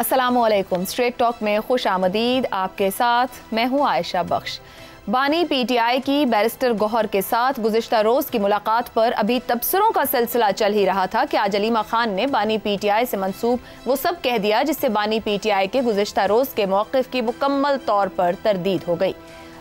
अस्सलामुअलैकुम। Straight talk में खुश आमदीद। आपके साथ मैं हूँ आयशा बख्श। बानी पीटीआई की बैरिस्टर गौहर के साथ गुज़िश्ता रोज़ की मुलाकात पर अभी तबसरों का सिलसिला चल ही रहा था कि आज अलीमा खान ने बानी पीटीआई से मंसूब वो सब कह दिया जिससे बानी पीटीआई के गुज़िश्ता रोज़ के मौक़िफ़ की मुकम्मल तौर पर तरदीद हो गई।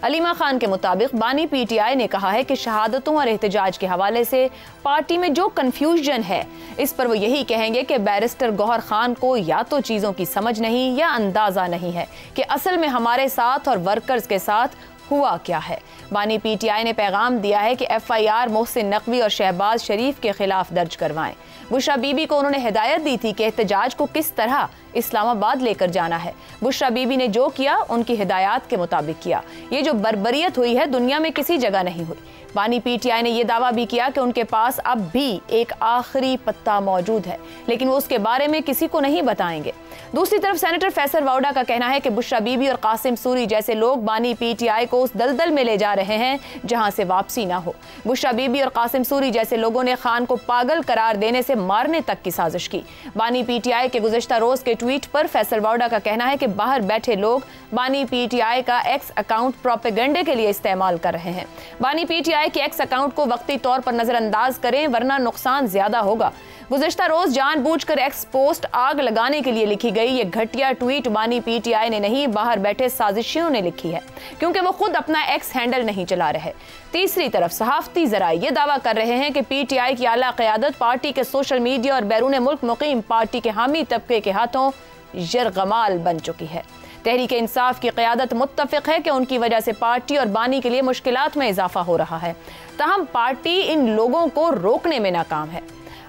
अलीमा खान के मुताबिक बानी पीटीआई ने कहा है कि शहादतों और एहतजाज के हवाले से पार्टी में जो कन्फ्यूजन है इस पर वो यही कहेंगे कि बैरिस्टर गौहर खान को या तो चीज़ों की समझ नहीं या अंदाज़ा नहीं है कि असल में हमारे साथ और वर्कर्स के साथ हुआ क्या है। बानी पीटीआई ने पैगाम दिया है कि FIR मोहसिन नकवी और शहबाज शरीफ के खिलाफ दर्ज करवाएं। बुशरा बीबी को उन्होंने हिदायत दी थी कि एहतजाज को किस तरह इस्लामाबाद लेकर जाना है। बुशरा बीबी ने जो किया उनकी हिदायत के मुताबिक किया। ये जो बर्बरियत हुई है दुनिया में किसी जगह नहीं हुई। बानी पीटीआई ने यह दावा भी किया कि उनके पास अब भी एक आखिरी पत्ता मौजूद है लेकिन वो उसके बारे में किसी को नहीं बताएंगे। दूसरी तरफ सेनेटर फैसल वाउडा का कहना है कि बुशरा बीबी और कासिम सूरी जैसे लोग बानी पीटीआई को उस दलदल में ले जा रहे हैं जहां से वापसी ना हो। बुशरा बीबी और कासिम सूरी जैसे लोगों ने खान को पागल करार देने से मारने तक की साजिश की। बानी पीटीआई के गुज़िश्ता रोज के ट्वीट पर फैसल वाउडा का कहना है कि बाहर बैठे लोग बानी पीटीआई का एक्स अकाउंट प्रोपेगेंडे के लिए इस्तेमाल कर रहे हैं। बानी पीटीआई के एक्स अकाउंट को वक्ती तौर पर नजरअंदाज करें वरना नुकसान ज्यादा होगा। गुज़िश्ता रोज जानबूझकर एक्स पोस्ट आग लगाने के लिए लिखी गई ये घटिया ट्वीट बानी पीटीआई ने नहीं बाहर बैठे साजिशियों ने लिखी है क्योंकि वो खुद अपना एक्स हैंडल नहीं चला रहे। तीसरी तरफ सहाफती ज़राए ये दावा कर रहे हैं कि पीटीआई की आला क़यादत पार्टी के सोशल मीडिया और बैरून मुल्क मुक़ीम पार्टी के हामी तबके के हाथों यरगमाल बन चुकी है। तहरीक इंसाफ की क़यादत मुत्तफ़िक़ है कि उनकी वजह से पार्टी और बानी के लिए मुश्किलात में इजाफा हो रहा है। ताहम पार्टी इन लोगों को रोकने में नाकाम है।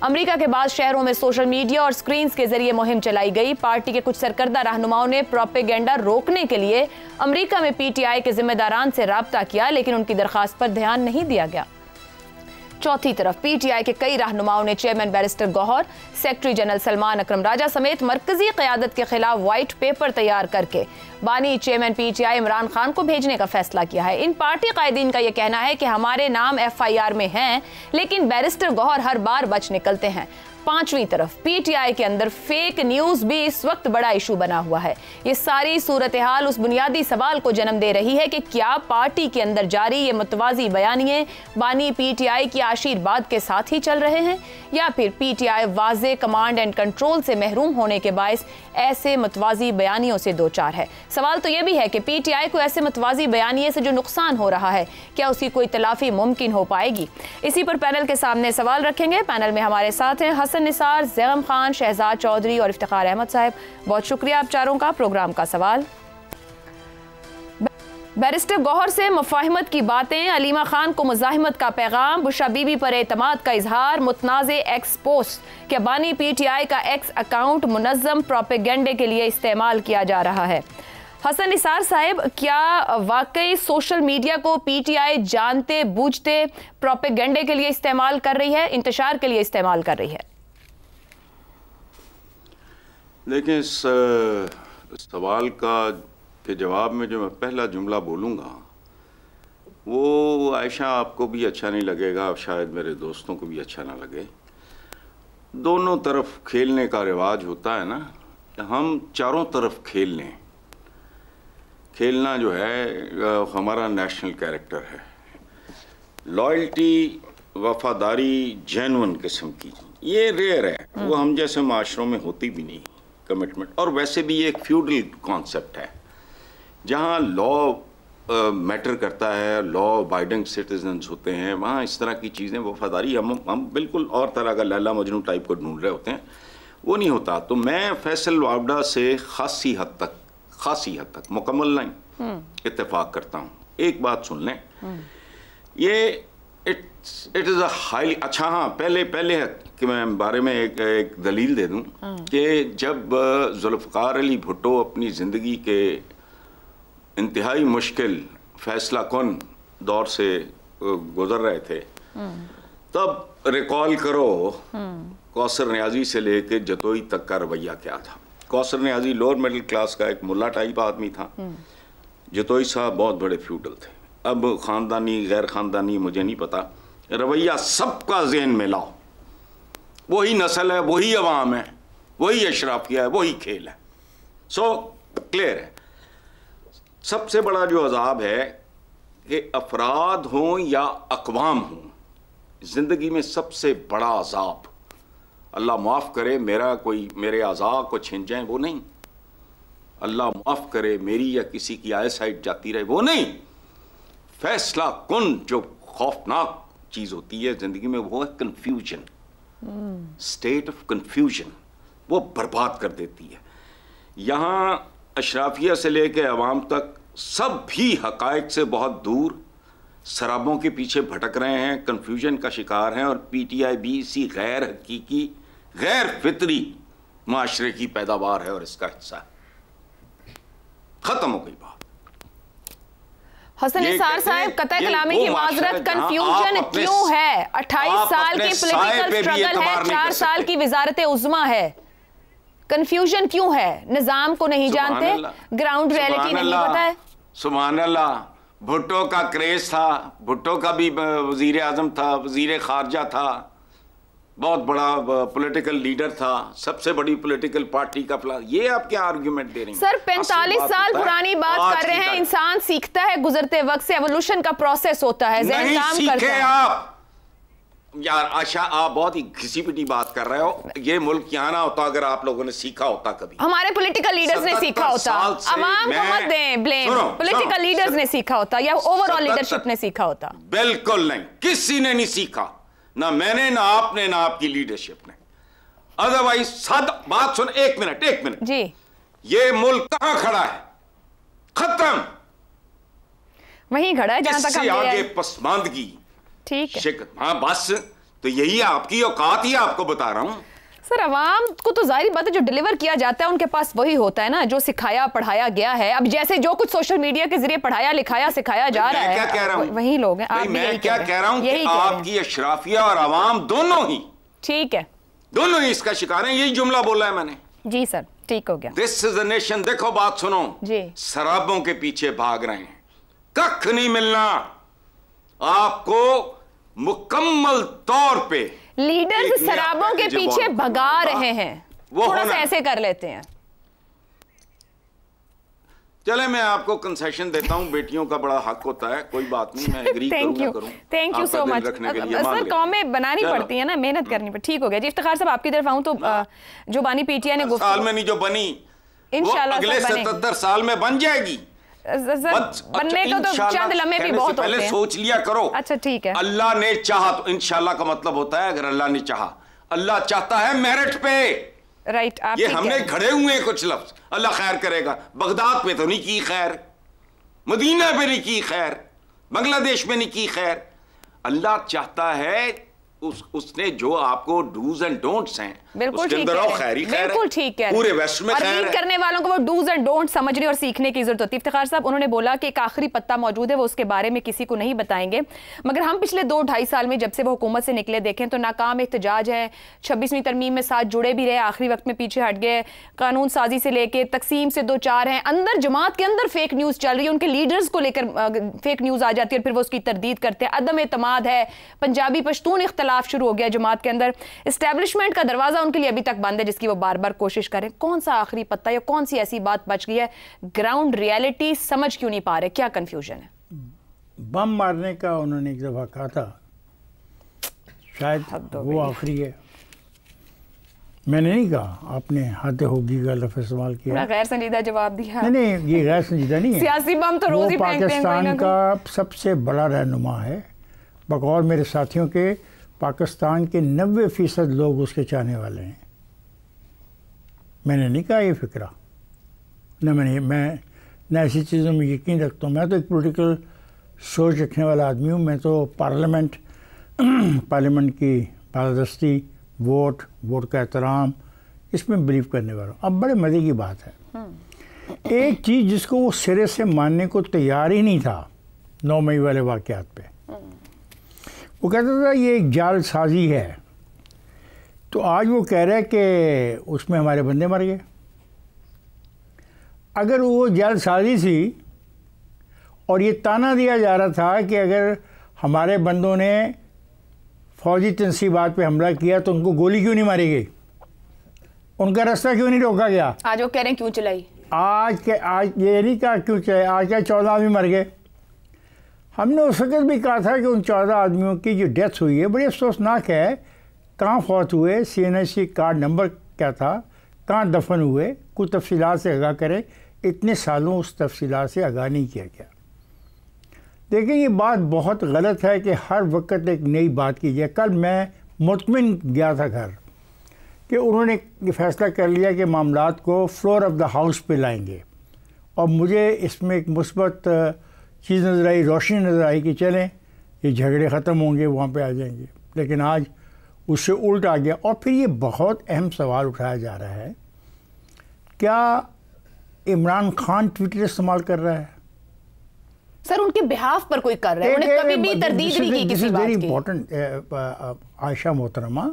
अमेरिका के बाद शहरों में सोशल मीडिया और स्क्रीन्स के जरिए मुहिम चलाई गई। पार्टी के कुछ सरकर्दा रहनुमाओं ने प्रोपेगेंडा रोकने के लिए अमेरिका में पीटीआई के जिम्मेदारान से राब्ता किया लेकिन उनकी दरख्वास्त पर ध्यान नहीं दिया गया। चौथी तरफ पीटीआई के कई रहनुमाओं ने chairman barrister Gauhar, secretary general Salman Akram Raja समेत मरकजी क़यादत के खिलाफ व्हाइट पेपर तैयार करके बानी चेयरमैन पीटीआई इमरान खान को भेजने का फैसला किया है। इन पार्टी कायदीन का यह कहना है कि हमारे नाम FIR में हैं लेकिन बैरिस्टर गौहर हर बार बच निकलते हैं। पांचवी तरफ पीटीआई के अंदर फेक न्यूज भी इस वक्त बड़ा इशू बना हुआ है। ये सारी सूरत हाल उस बुनियादी सवाल को जन्म दे रही है कि क्या पार्टी के अंदर जारी ये मुतवाज़ी बयानिए बानी पीटीआई की आशीर्वाद के साथ ही चल रहे हैं या फिर पीटीआई वाज़े कमांड एंड कंट्रोल से महरूम होने के बायस ऐसे मुतवाज़ी बयानियों से दो चार है। सवाल तो यह भी है कि पीटीआई को ऐसे मुतवाज़ी बयानिए से जो नुकसान हो रहा है क्या उसकी कोई तलाफी मुमकिन हो पाएगी। इसी पर पैनल के सामने सवाल रखेंगे। पैनल में हमारे साथ हैं हसन निसार, ज़ैगम खान, शहजाद चौधरी और इफ्तिखार अहमद साहब। बहुत शुक्रिया आप चारों का। प्रोग्राम का सवाल, बैरिस्टर गौहर से मुफाहिमत की बातें, अलीमा खान को मुजाहिमत का पैगाम, बुशरा बीबी पर एतमाद का इजहार, मुतनाज़े एक्स पोस्ट, क्या बानी पीटीआई का एक्स अकाउंट मुनज़्ज़म प्रोपेगेंडे के लिए इस्तेमाल किया जा रहा है। हसन निसार साहब, क्या वाकई सोशल मीडिया को पीटीआई जानते बूझते प्रोपेगेंडे के लिए इस्तेमाल कर रही है, इंतशार के लिए इस्तेमाल कर रही है? देखिए, इस सवाल का के जवाब में जो मैं पहला जुमला बोलूँगा वो आयशा आपको भी अच्छा नहीं लगेगा, शायद मेरे दोस्तों को भी अच्छा ना लगे। दोनों तरफ खेलने का रिवाज होता है ना, हम चारों तरफ खेल लें। खेलना जो है हमारा नेशनल कैरेक्टर है। लॉयल्टी, वफादारी जेन्युइन किस्म की ये रेयर है, वो हम जैसे माशरों में होती भी नहीं कमिटमेंट। और वैसे भी एक फ्यूडल कॉन्सेप्ट है जहाँ लॉ मैटर करता है, लॉ अबाइडिंग सिटीजन्स होते हैं, वहाँ इस तरह की चीज़ें वफादारी हम बिल्कुल और तरह का लैला मजनू टाइप को ढूंढ रहे होते हैं, वो नहीं होता। तो मैं फैसल वावडा से खासी हद तक मुकम्मल नहीं इत्तेफाक करता हूँ। एक बात सुन लें, ये इट इज़ अ हाईली अच्छा। हाँ, पहले कि मैं बारे में एक दलील दे दूँ कि जब जुल्फ़िकार अली भुट्टो अपनी ज़िंदगी के इंतहाई मुश्किल फैसला कौन दौर से गुजर रहे थे, तब रिकॉल करो कौसर नियाज़ी से लेकर जतोई तक का रवैया क्या था। Kausar Niazi lower middle class का एक मुल्ला टाइप आदमी था, जतोई साहब बहुत बड़े फ्यूडल थे। अब ख़ानदानी गैर ख़ानदानी मुझे नहीं पता, रवैया सबका ज़हन में लाओ, वही नस्ल है, वही अवाम है, वही अशराफिया है, वही खेल है। सो क्लियर है। सबसे बड़ा जो अजाब है कि अफराद हों या अक़वाम हों, जिंदगी में सबसे बड़ा अजाब, अल्लाह माफ़ करे मेरा कोई मेरे अज़ा को छिन जाए वो नहीं, अल्लाह माफ़ करे मेरी या किसी की आईसाइट जाती रहे वो नहीं, फैसला कुन जो खौफनाक चीज़ होती है ज़िंदगी में वो है कन्फ्यूजन, स्टेट ऑफ कन्फ्यूजन, वो बर्बाद कर देती है। यहाँ अशराफिया से लेकर अवाम तक सब भी हक़ाइक़ से बहुत दूर शराबों के पीछे भटक रहे हैं, कन्फ्यूजन का शिकार हैं, और पीटीआई भी इसी गैर हकीकी गैर फितरी माशरे की पैदावार है और इसका हिस्सा है। खत्म हो गई बात। हसन निसार साहब, कतई कलामी की माजरत, कंफ्यूजन क्यों है? 28 साल की पॉलिटिकल स्ट्रगल है, 4 साल की वजारत उज़्मा है, कंफ्यूजन क्यों है? निजाम को नहीं जानते, ग्राउंड रियलिटी नहीं पता है। सुभान अल्लाह, भुट्टो का क्रेज था, भुट्टो का भी वजीर आजम था, वजीर खारजा था, बहुत बड़ा पॉलिटिकल लीडर था, सबसे बड़ी पॉलिटिकल पार्टी का प्लान। ये आप क्या आर्ग्यूमेंट दे रही हैं? सर 45 साल पुरानी बात कर रहे हैं। इंसान सीखता है गुजरते वक्त से, एवोल्यूशन का प्रोसेस होता है, ज़हन काम करता है। आप यार आशा, आप बहुत ही घिसी पिटी बात कर रहे हो। ये मुल्क यहाँ ना होता अगर आप लोगों ने सीखा होता कभी, हमारे पॉलिटिकल लीडर्स ने सीखा होता। अवाम को मत दें ब्लेम, पॉलिटिकल लीडर्स ने सीखा होता या ओवरऑल लीडरशिप ने सीखा होता। बिल्कुल नहीं, किसी ने नहीं सीखा, ना मैंने, ना आपने, ना आपकी लीडरशिप ने। अदरवाइज बात सुन, एक मिनट जी, ये मुल्क कहां खड़ा है? खत्म, वहीं खड़ा है जहां तक हम आगे पसमानदगी। ठीक है, हाँ बस, तो यही आपकी औकात ही आपको बता रहा हूं। सर अवाम को तो जाहिर बात है जो डिलीवर किया जाता है उनके पास वही होता है ना, जो सिखाया पढ़ाया गया है। अब जैसे जो कुछ सोशल मीडिया के जरिए पढ़ाया लिखाया सिखाया जा रहा है, क्या कह रहा हूं? वही लोग हैं। आप मैं क्या कह रहा हूं कि आपकी अशराफिया और अवाम दोनों ही, ठीक है, दोनों ही इसका शिकार हैं। यही जुमला बोला है मैंने। जी सर, ठीक हो गया। This is a nation. देखो बात सुनो जी, शराबों के पीछे भाग रहे हैं, कख नहीं मिलना आपको। मुकम्मल तौर पे लीडर्स शराबों के पीछे भगा रहे हैं, थोड़ा सा ऐसे कर लेते हैं। चले मैं आपको कंसेशन देता हूं, बेटियों का बड़ा हक होता है, कोई बात नहीं, मैं एग्री करूंगा। Thank you so much. Sir कौमें बनानी पड़ती है ना, मेहनत करनी पड़ती। ठीक हो गया जी। इफ्तिखार साहब आपकी तरफ आऊं तो जो बानी पीटीआई ने साल में नहीं जो बनी इंशाल्लाह अगले 77 साल में बन जाएगी। बनने को तो चंद लम्हे भी बहुत होते हैं, पहले सोच लिया करो। अच्छा ठीक है, अल्लाह ने चाहा तो इंशाल्लाह का मतलब होता है अगर अल्लाह ने चाहा। अल्लाह चाहता है मेरिट पे, राइट। आप ये हमने घड़े हुए हैं कुछ लफ्ज, अल्लाह खैर करेगा। बगदाद पे तो नहीं की खैर, मदीना पे नहीं की खैर, बांग्लादेश में नहीं की खैर। अल्लाह चाहता है उसने जो आपको डूज एंड डोंट्स हैं बिल्कुल ठीक है, बिल्कुल ठीक है, पूरे वेस्ट में खैर है। करने वालों को वो डूज एंड डोंट्स समझने और सीखने की जरूरत होती है। इफ्तिखार साहब उन्होंने बोला कि एक आखिरी पत्ता मौजूद है, वो उसके बारे में किसी को नहीं बताएंगे, मगर हम पिछले 2-2.5 साल में जब से वो हुकूमत से निकले देखें तो नाकाम एहतजाज है, 26वीं तरमीम में साथ जुड़े भी रहे, आखिरी वक्त में पीछे हट गए, कानून साजी से लेके तकसीम से 2-4 हैं, अंदर जमात के अंदर फेक न्यूज़ चल रही है, उनके लीडर्स को लेकर फेक न्यूज़ आ जाती है और फिर वो उसकी तरदीद करते हैं। अदम एतमाद है, पंजाबी पश्तून इख्तलाफ शुरू हो गया जमात के अंदर, एस्टेब्लिशमेंट का दरवाजा उनके लिए अभी तक बंद है जिसकी वो बार बार कोशिश करें। कौन सा आखिरी पत्ता या कौन सी ऐसी बात बच गई है? ग्राउंड रियलिटी समझ क्यों नहीं पा रहे? क्या कंफ्यूजन है? बम मारने का उन्होंने एक दफा कहा था, शायद वो आखिरी है। मैंने नहीं कहा, आपने हद होगी का लफ्ज़ इस्तेमाल किया, गैर संजीदा जवाब दिया। नहीं ये गैर संजीदा नहीं है, सियासी बम तो रोज ही पाकिस्तान का सबसे बड़ा रहनुमा है। बकौल मेरे साथियों के पाकिस्तान के 90% लोग उसके चाहने वाले हैं। मैंने नहीं कहा ये फिक्रा, मैं न ऐसी चीज़ों में यकीन रखता हूँ। मैं तो एक पॉलिटिकल सोच रखने वाला आदमी हूँ। मैं तो पार्लियामेंट की बालादस्ती, वोट का एहतराम, इसमें बिलीव करने वाला हूँ। अब बड़े मज़े की बात है, एक चीज़ जिसको वो सिरे से मानने को तैयार ही नहीं था 9 मई वाले वाक़यात पे, वो कहता था ये एक जालसाजी है, तो आज वो कह रहा है कि उसमें हमारे बंदे मर गए। अगर वो जालसाजी थी और ये ताना दिया जा रहा था कि अगर हमारे बंदों ने फौजी तंसीबात पे हमला किया तो उनको गोली क्यों नहीं मारी गई, उनका रास्ता क्यों नहीं रोका गया? आज वो कह रहे हैं क्यों चलाई, आज ये नहीं कहा क्यों चाहे आज क्या 14 आदमी मर गए। हमने उस वक्त भी कहा था कि उन 14 आदमियों की जो डेथ हुई है बड़ी अफसोसनाक है। कहाँ फौत हुए, CNHC कार्ड नंबर क्या था, कहाँ दफन हुए, कुछ तफसीलात से आगाह करें। इतने सालों उस तफसीलात से आगाह नहीं किया गया। देखिए ये बात बहुत गलत है कि हर वक्त एक नई बात की जाए। कल मैं मुतमिन गया था घर कि उन्होंने फैसला कर लिया कि मामलात को फ्लोर ऑफ द हाउस पे लाएंगे, और मुझे इसमें एक मुस्बत चीज़ नज़र आई, रोशनी नज़र आई कि चलें ये झगड़े ख़त्म होंगे, वहाँ पे आ जाएंगे। लेकिन आज उससे उल्ट आ गया। और फिर ये बहुत अहम सवाल उठाया जा रहा है, क्या इमरान खान ट्विटर इस्तेमाल कर रहा है? सर उनके बिहाफ पर कोई कर रहा है, उन्हें कभी भी तरदीद नहीं की किसी बात की। वेरी इंपॉर्टेंट आयशा मोहतरमा,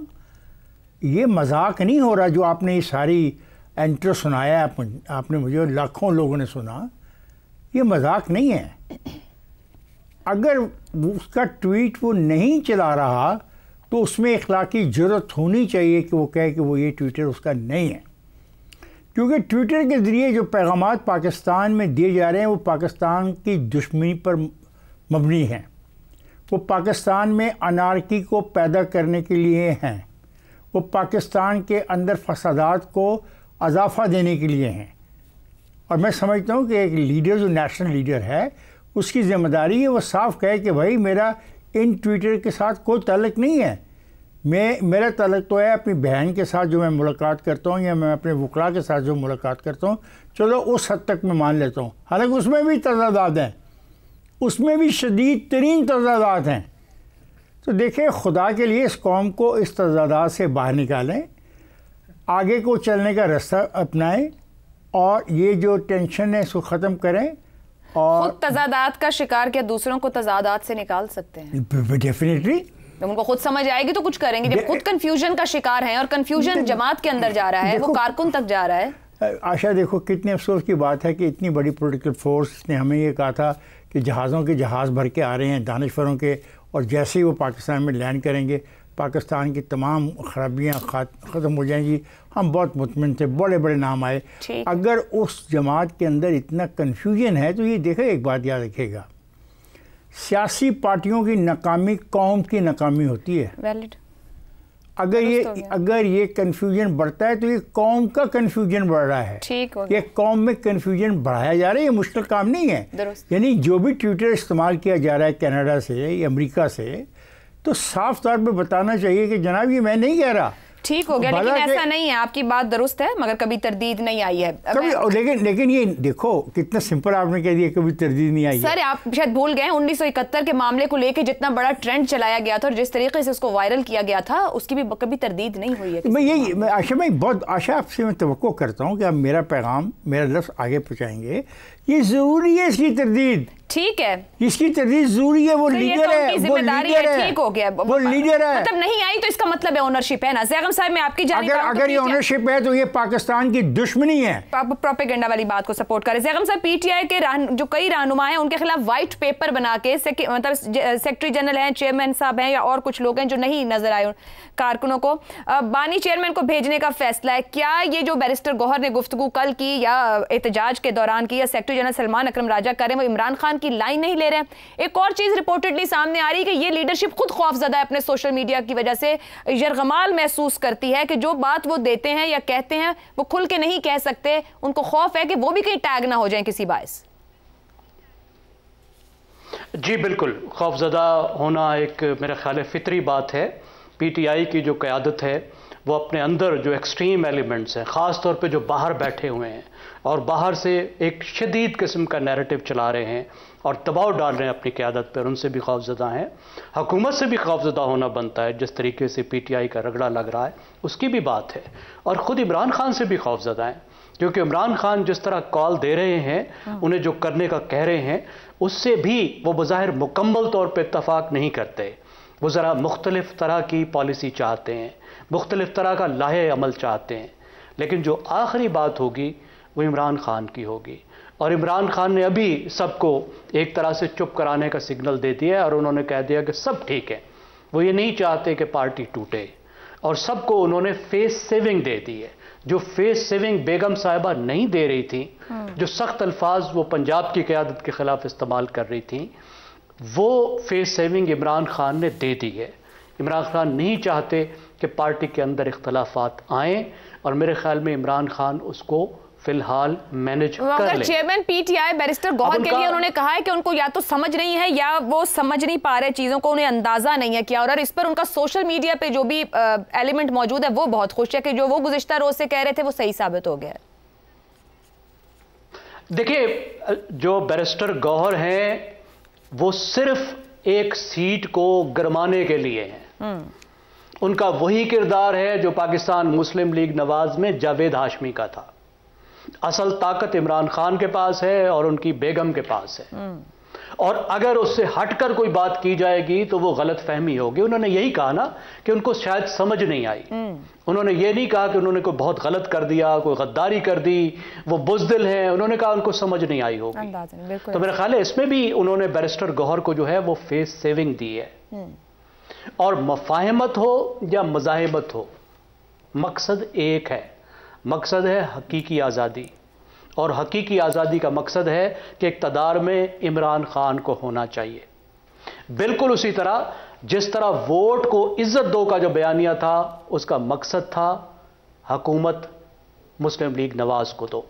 ये मजाक नहीं हो रहा जो आपने ये सारी इंट्रो सुनाया आपने मुझे, लाखों लोगों ने सुना, ये मजाक नहीं है। अगर उसका ट्वीट वो नहीं चला रहा तो उसमें इखलाकी जुर्रत होनी चाहिए कि वो कहे कि वो ये ट्विटर उसका नहीं है। क्योंकि ट्विटर के ज़रिए जो पैगामात पाकिस्तान में दिए जा रहे हैं वो पाकिस्तान की दुश्मनी पर मबनी हैं। वो पाकिस्तान में अनारकी को पैदा करने के लिए हैं। वो पाकिस्तान के अंदर फसादात को अजाफा देने के लिए हैं। और मैं समझता हूँ कि एक लीडर जो नेशनल लीडर है उसकी ज़िम्मेदारी है वो साफ कहे कि भाई मेरा इन ट्विटर के साथ कोई ताल्लुक़ नहीं है। मेरा ताल्लुक़ तो है अपनी बहन के साथ जो मैं मुलाकात करता हूँ, या मैं अपने वकला के साथ जो मुलाकात करता हूँ, चलो उस हद तक मैं मान लेता हूँ। हालांकि उसमें भी तज़ादात हैं, उसमें भी शदीद तरीन तज़ादात हैं। तो देखिए खुदा के लिए इस कौम को इस तज़ादात से बाहर निकालें, आगे को चलने का रास्ता अपनाएं, और ये जो टेंशन है इसको ख़त्म करें। और खुद तज़ादात का शिकार क्या दूसरों को तज़ादात से निकाल सकते हैं? डेफिनेटली। जब उनको खुद समझ आएगी तो कुछ करेंगे। जब खुद कंफ्यूजन का शिकार हैं और कंफ्यूजन जमात के अंदर जा रहा है, वो कारकुन तक जा रहा है। आशा देखो कितने अफसोस की बात है कि इतनी बड़ी पॉलिटिकल फोर्स ने हमें ये कहा था कि जहाज़ों के जहाज़ भर के आ रहे हैं दानिशवरों के, और जैसे ही वो पाकिस्तान में लैंड करेंगे पाकिस्तान की तमाम खराबियाँ ख़त्म हो जाएंगी। हम बहुत मुतमिन थे, बड़े बड़े नाम आए। अगर उस जमात के अंदर इतना कन्फ्यूजन है तो ये देखें, एक बात याद रखिएगा, सियासी पार्टियों की नाकामी कौम की नाकामी होती है। वैलिड। अगर ये कन्फ्यूजन बढ़ता है तो ये कौम का कन्फ्यूजन बढ़ रहा है। ठीक हो ये कौम में कन्फ्यूजन बढ़ाया जा रहा है, ये मुश्किल काम नहीं है। यानी जो भी ट्विटर इस्तेमाल किया जा रहा है कनाडा से या अमेरिका से, तो साफ तौर पे बताना चाहिए कि जनाब ये मैं नहीं कह रहा। ठीक हो गया, लेकिन ऐसा नहीं है, आपकी बात दुरुस्त है, मगर कभी तरदीद नहीं आई है कभी। लेकिन ये देखो कितना सिंपल आपने कह दिया, कभी तरदीद नहीं आई। सर आप शायद भूल गए 1971 के मामले को लेके जितना बड़ा ट्रेंड चलाया गया था और जिस तरीके से उसको वायरल किया गया था, उसकी भी कभी तरदीद नहीं हुई है। मैं आशा बहुत आशा आपसे मैं तवक्को करता हूँ कि आप मेरा पैगाम, मेरा लफ्ज़ आगे पहुँचाएंगे। ये ज़रूरी है इसकी तरदीद। ठीक है, इसकी तरदीद जरूरी है। वो लीडर है, वो लीडर है। ठीक हो गया, वो लीडर है। मतलब नहीं आई तो इसका मतलब है ओनरशिप है ना। ज़ैगम साहब मैं आपकी जानिब अगर ये ओनरशिप है तो ये पाकिस्तान की दुश्मनी है। प्रोपेगेंडा वाली बात को सपोर्ट करे। ज़ैगम साहब PTI के जो कई रहनुमा हैं उनके खिलाफ व्हाइट पेपर बना के मतलब सेक्रेटरी जनरल हैं, चेयरमैन साहब हैं या और कुछ लोग हैं जो नहीं नजर आए कारकुनों को, बानी चेयरमैन को भेजने का फैसला है। क्या ये जो बैरिस्टर गौहर ने गुफ्तगू कल की या एहतजाज के दौरान की या सेक्रेटरी जनरल सलमान अकरम राजा करें, वो इमरान खान की लाइन नहीं ले रहे हैं? एक और चीज रिपोर्टेडली सामने आ रही है कि ये लीडरशिप खुद खौफजदा है, अपने सोशल मीडिया की वजह से यरगमाल महसूस करती है कि जो बात वो देते हैं या कहते हैं वो खुल के नहीं कह सकते। उनको खौफ है कि वो भी कहीं टैग ना हो जाए किसी बायस। जी बिल्कुल, खौफजदा होना एक मेरा ख्याल है फितरी बात है। PTI की जो क़यादत है वो अपने अंदर जो एक्सट्रीम एलिमेंट्स हैं, ख़ास तौर पे जो बाहर बैठे हुए हैं और बाहर से एक शदीद किस्म का नैरेटिव चला रहे हैं और दबाव डाल रहे हैं अपनी क़यादत पर, उनसे भी खौफजदा हैं। हुकूमत से भी खौफजदा होना बनता है। जिस तरीके से PTI का रगड़ा लग रहा है उसकी भी बात है, और ख़ुद इमरान खान से भी खौफजदा हैं, क्योंकि इमरान खान जिस तरह कॉल दे रहे हैं, उन्हें जो करने का कह रहे हैं, उससे भी वो बज़ाहिर मुकम्मल तौर पर इत्तफाक नहीं करते। वो ज़रा मुख्तलिफ तरह की पॉलिसी चाहते हैं, मुख्तलिफ तरह का लाहे अमल चाहते हैं, लेकिन जो आखिरी बात होगी वो इमरान खान की होगी। और इमरान खान ने अभी सबको एक तरह से चुप कराने का सिग्नल दे दिया और उन्होंने कह दिया कि सब ठीक है। वो ये नहीं चाहते कि पार्टी टूटे, और सबको उन्होंने फेस सेविंग दे दी है। जो फेस सेविंग बेगम साहिबा नहीं दे रही थी, जो सख्त अल्फाज वो पंजाब की क़यादत के खिलाफ इस्तेमाल कर रही थी, वो फेस सेविंग इमरान खान ने दे दी है। इमरान खान नहीं चाहते कि पार्टी के अंदर इख्तलाफात आएँ, और मेरे ख्याल में इमरान खान उसको फिलहाल मैनेज कर ले। चेयरमैन पीटीआई बैरिस्टर गौहर के लिए उन्होंने कहा है कि उनको या तो समझ नहीं है या वो समझ नहीं पा रहे चीजों को, उन्हें अंदाजा नहीं है क्या, और इस पर उनका सोशल मीडिया पे जो भी एलिमेंट मौजूद है वो बहुत खुश है कि जो वो गुज़िश्ता रोज से कह रहे थे वो सही साबित हो गया है। देखिए, जो बैरिस्टर गौहर हैं वो सिर्फ एक सीट को गरमाने के लिए हैं। उनका वही किरदार है जो पाकिस्तान मुस्लिम लीग नवाज में जावेद हाशमी का था। असल ताकत इमरान खान के पास है और उनकी बेगम के पास है, और अगर उससे हटकर कोई बात की जाएगी तो वो गलत फहमी होगी। उन्होंने यही कहा ना कि उनको शायद समझ नहीं आई। उन्होंने ये नहीं कहा कि उन्होंने कोई बहुत गलत कर दिया, कोई गद्दारी कर दी, वो बुज़दिल हैं। उन्होंने कहा उनको समझ नहीं आई होगी। तो मेरा ख्याल है इसमें भी उन्होंने बैरिस्टर गौहर को जो है वो फेस सेविंग दी है। और मफाहमत हो या मज़ाहिमत हो, मकसद एक है, मकसद है हकीकी आज़ादी। और हकीकी आज़ादी का मकसद है कि इक़्तिदार में इमरान खान को होना चाहिए। बिल्कुल उसी तरह जिस तरह वोट को इज्जत दो का जो बयानिया था, उसका मकसद था हुकूमत मुस्लिम लीग नवाज को दो।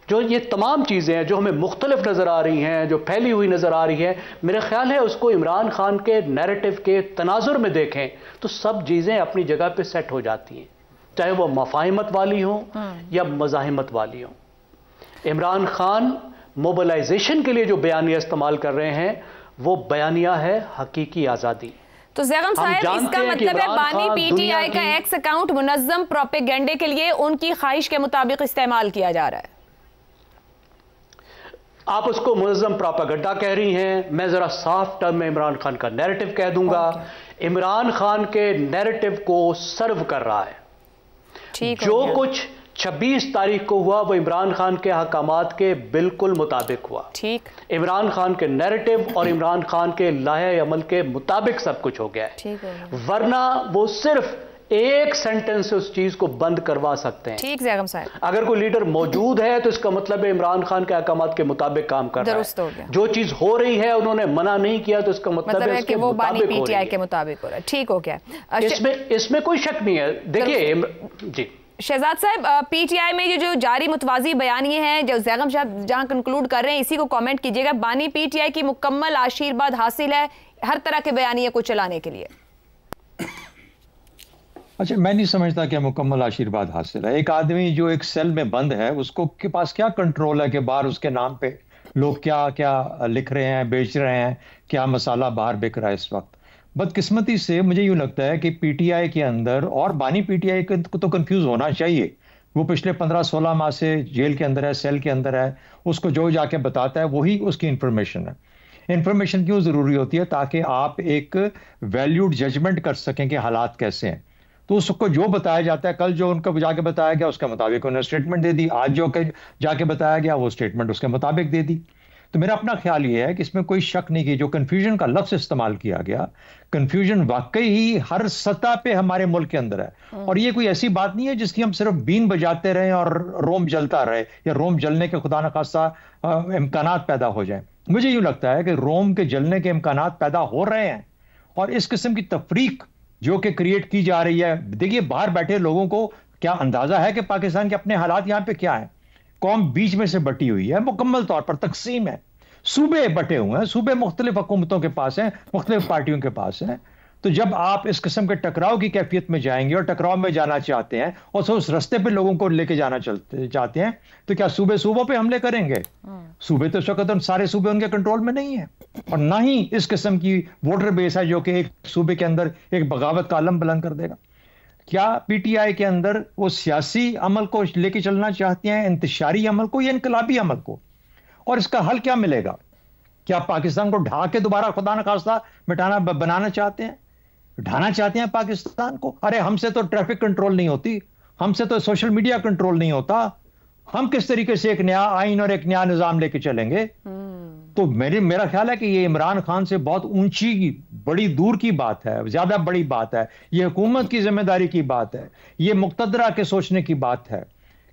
जो ये तमाम चीज़ें हैं जो हमें मुख्तलिफ नज़र आ रही हैं, जो फैली हुई नज़र आ रही है, मेरा ख्याल है उसको इमरान खान के नैरेटिव के तनाजुर में देखें तो सब चीज़ें अपनी जगह पे सेट हो जाती हैं, चाहे वो मफाहिमत वाली हो या मज़ाहिमत वाली हो। इमरान खान मोबिलाइजेशन के लिए जो बयानिया इस्तेमाल कर रहे हैं वो बयानिया है हकीकी आज़ादी। तो ज़ैगम साहब, इसका मतलब है बानी पीटीआई का एक्स अकाउंट मुनज़्ज़म प्रोपेगेंडे के लिए उनकी ख्वाहिश के मुताबिक इस्तेमाल किया जा रहा है। आप उसको मुनज़्ज़म प्रोपेगेंडा कह रही हैं, मैं जरा साफ टर्म में इमरान खान का नैरेटिव कह दूंगा। इमरान खान के नैरेटिव को सर्व कर रहा है। जो कुछ 26 तारीख को हुआ वो इमरान खान के हकामात के बिल्कुल मुताबिक हुआ। ठीक, इमरान खान के नैरेटिव और इमरान खान के लाहे अमल के मुताबिक सब कुछ हो गया है। वरना वो सिर्फ एक सेंटेंस से उस चीज को बंद करवा सकते हैं। ठीक ज़ैगम साहब, अगर कोई लीडर मौजूद है तो इसका मतलब है इमरान खान के अहकामात के मुताबिक काम कर रहा है। जो चीज हो रही है उन्होंने मना नहीं किया तो इसका मतलब है कि वो बानी पीटीआई के मुताबिक हो रहा है। ठीक हो गया, इसमें कोई शक नहीं है। देखिए जी शहजाद साहब, पीटीआई में ये जो जारी मुतवाज़ी बयानिए हैं जो ज़ैगम साहब जहां कंक्लूड कर रहे हैं, इसी को कमेंट कीजिएगा। बानी पीटीआई की मुकम्मल आशीर्वाद हासिल है हर तरह के बयानिए को चलाने के लिए। अच्छा, मैं नहीं समझता कि मुकम्मल आशीर्वाद हासिल है। एक आदमी जो एक सेल में बंद है उसको के पास क्या कंट्रोल है कि बाहर उसके नाम पे लोग क्या क्या लिख रहे हैं, बेच रहे हैं, क्या मसाला बाहर बिक रहा है इस वक्त। बदकिस्मती से मुझे यूं लगता है कि पीटीआई के अंदर, और बानी पीटीआई को तो कंफ्यूज होना चाहिए, वो पिछले 15-16 माह से जेल के अंदर है, सेल के अंदर है, उसको जो जाके बताता है वही उसकी इंफॉर्मेशन है। इंफॉर्मेशन क्यों ज़रूरी होती है? ताकि आप एक वैल्यूड जजमेंट कर सकें कि हालात कैसे हैं। तो उसको जो बताया जाता है, कल जो उनको जाके बताया गया उसके मुताबिक उन्होंने स्टेटमेंट दे दी, आज जो जाके बताया गया वो स्टेटमेंट उसके मुताबिक दे दी। तो मेरा अपना ख्याल ये है कि इसमें कोई शक नहीं कि जो कन्फ्यूजन का लफ्ज़ इस्तेमाल किया गया, कन्फ्यूजन वाकई ही हर सतह पे हमारे मुल्क के अंदर है। और ये कोई ऐसी बात नहीं है जिसकी हम सिर्फ बीन बजाते रहें और रोम जलता रहे, या रोम जलने के खुदा न खास्ता इम्कानात पैदा हो जाए। मुझे यूं लगता है कि रोम के जलने के इम्कानात पैदा हो रहे हैं, और इस किस्म की तफरीक जो कि क्रिएट की जा रही है। देखिए, बाहर बैठे लोगों को क्या अंदाजा है कि पाकिस्तान के अपने हालात यहाँ पे क्या है? कौम बीच में से बटी हुई है, मुकम्मल तौर पर तकसीम है, सूबे बटे हुए हैं, सूबे मुख्तलिफ हुकूमतों के पास हैं, मुख्तलिफ पार्टियों के पास हैं। तो जब आप इस किस्म के टकराव की कैफियत में जाएंगे और टकराव में जाना चाहते हैं और तो उस रास्ते पे लोगों को लेके जाना चाहते हैं, तो क्या सूबों पे हमले करेंगे? सूबे तो इस वक्त सारे सूबे उनके कंट्रोल में नहीं है, और ना ही इस किस्म की वोटर बेस है जो कि एक सूबे के अंदर एक बगावत का आलम बुलंद कर देगा। क्या पीटीआई के अंदर वो सियासी अमल को लेके चलना चाहते हैं, इंतशारी अमल को, या इनकलाबी अमल को? और इसका हल क्या मिलेगा? क्या पाकिस्तान को ढा के दोबारा खुदा न खास्ता बनाना चाहते हैं, ढाना चाहते हैं पाकिस्तान को? अरे हमसे तो ट्रैफिक कंट्रोल नहीं होती, हमसे तो सोशल मीडिया कंट्रोल नहीं होता, हम किस तरीके से एक नया आइन और एक नया निजाम लेके चलेंगे? तो मेरा ख्याल है कि ये इमरान खान से बहुत ऊंची, बड़ी दूर की बात है, ज्यादा बड़ी बात है। ये हुकूमत की जिम्मेदारी की बात है, ये मुक्तदरा के सोचने की बात है